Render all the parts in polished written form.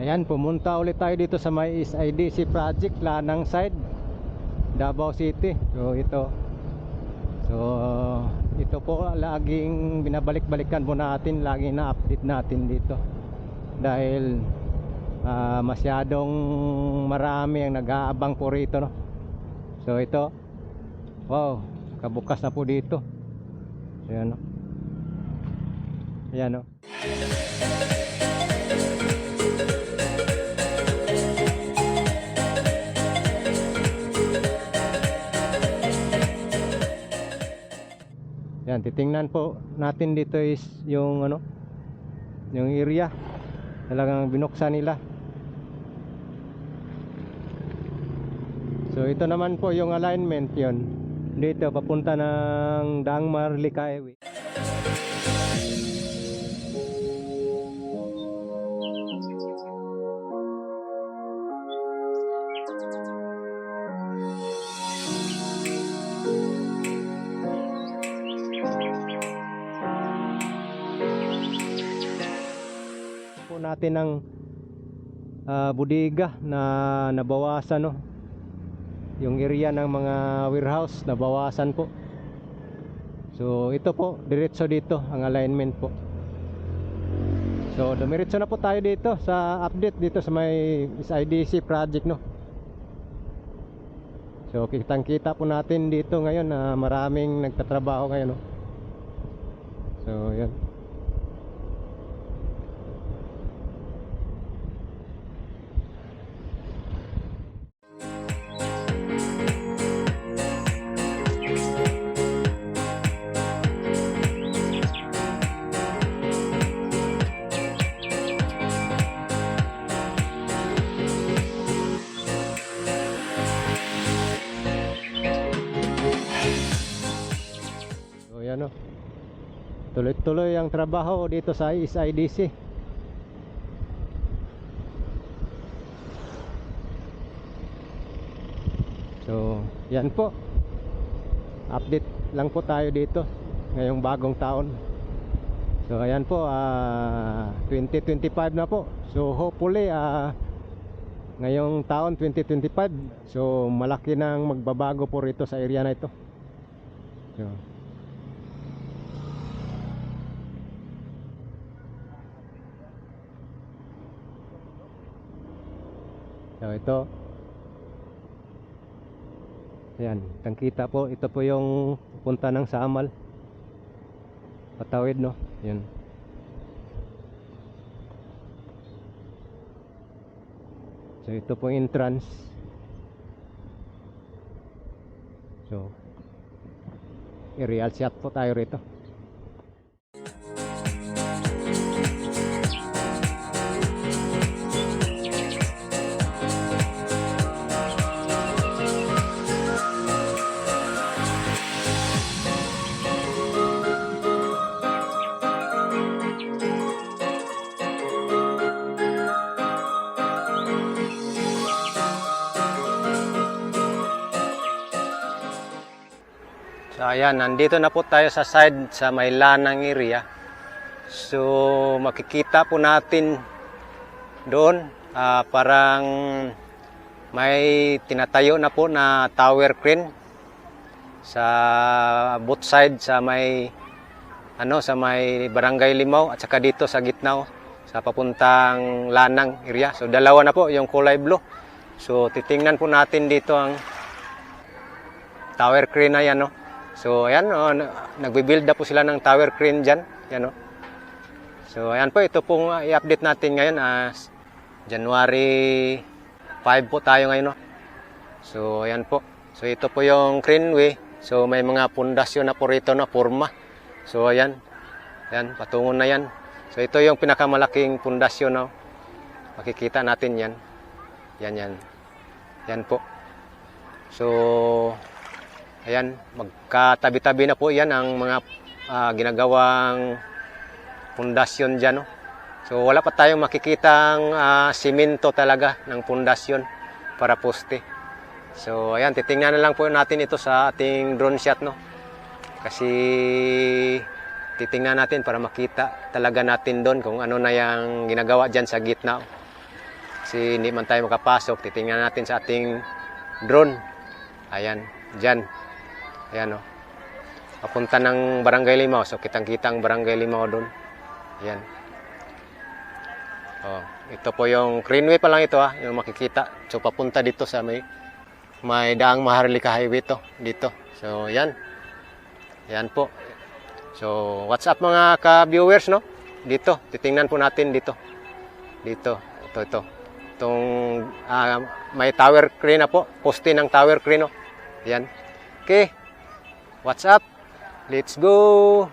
Ayan, pumunta ulit tayo dito sa may SIDC project, Lanang side, Davao City. Ito po laging binabalik-balikan po natin, laging na-update natin dito dahil masyadong marami ang nag-aabang po rito, no? So ito, wow, kabukas na po dito. Ayan, no? Ayan, no? Yan, titingnan po natin dito is yung yung area talagang binuksan nila. So ito naman po yung alignment yon dito papunta ng Daang Marlica Highway. Natin ng bodega na nabawasan, no? Yung area ng mga warehouse nabawasan po. So ito po, diretso dito ang alignment po. So dumiretso na po tayo dito sa update dito sa may SIDC project, no? So kitang-kita po natin dito ngayon na maraming nagtatrabaho ngayon, no? So yan. Ano, tuloy-tuloy ang trabaho dito sa SIDC. So yan po, update lang po tayo dito ngayong bagong taon. So ayan po, 2025 na po. So hopefully ngayong taon 2025, so malaki nang magbabago po rito sa area na ito. So ito, ayan, tangkita po, ito po yung punta ng Samal, patawid, no? Yan. So ito po entrance. So i-real shot po tayo rito. So ayan, nandito na po tayo sa side sa may Lanang area. So makikita po natin doon parang may tinatayo na po na tower crane sa both side sa may sa may Barangay Limao at saka dito sa gitna sa papuntang Lanang area. So dalawa na po yung kulay blue. So titingnan po natin dito ang tower crane na yan, no? So ayan, nagbi-build na po sila ng tower crane dyan, yan, no? So ayan po, ito pong i-update natin ngayon, January 5 po tayo ngayon, no? So ayan po, so ito po yung craneway. So may mga pundasyon na po rito na forma. So ayan, patungo na yan. So ito yung pinakamalaking pundasyon, no? Makikita natin yan. Yan po. So ayan, magkatabi-tabi na po yan ang mga ginagawang pundasyon dyan, no? So wala pa tayong makikitang simento talaga ng pundasyon para poste. So ayan, titingnan na lang po natin ito sa ating drone shot, no? Kasi titingnan natin para makita talaga natin doon kung ano na yung ginagawa dyan sa gitna. kasi hindi man tayo makapasok. Titingnan natin sa ating drone. Ayan, dyan. Ayan, oh. Papunta ng Barangay Limao. So, kitang-kita ang Barangay Limao doon. Ayan. Oh, ito po yung Greenway pa lang ito, yung makikita. So, papunta dito sa may daang Maharlika Highway to, dito. So, yan. Yan po. So, what's up mga ka-viewers, no? Dito, titingnan po natin dito. Dito, ito. Itong may tower crane na po. Poste ng tower crane, no? Yan. Okay. What's up? Let's go!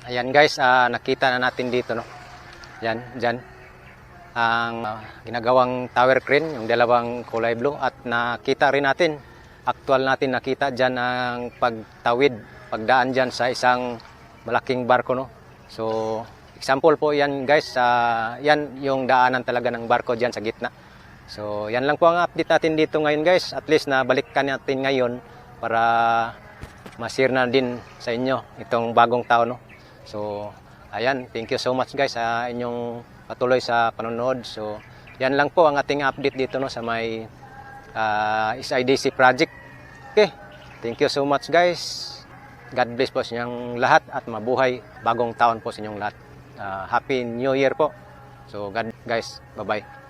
Ayan guys, nakita na natin dito, no. Yan, dyan. Ang ginagawang tower crane, yung dalawang kulay blue. At nakita rin natin, actual natin nakita dyan ang pagtawid, pagdaan dyan sa isang malaking barko, no. So, example po yan guys, yan yung daanan talaga ng barko dyan sa gitna. So, yan lang po ang update natin dito ngayon guys. At least nabalikan natin ngayon para ma-share na din sa inyo itong bagong taon, no. So, ayan, thank you so much guys sa inyong patuloy sa panonood. So, yan lang po ang ating update dito, no, sa may SIDC project. Okay, thank you so much guys. God bless po sa inyong lahat at mabuhay bagong taon po sa inyong lahat. Happy New Year po. So, God guys, bye-bye.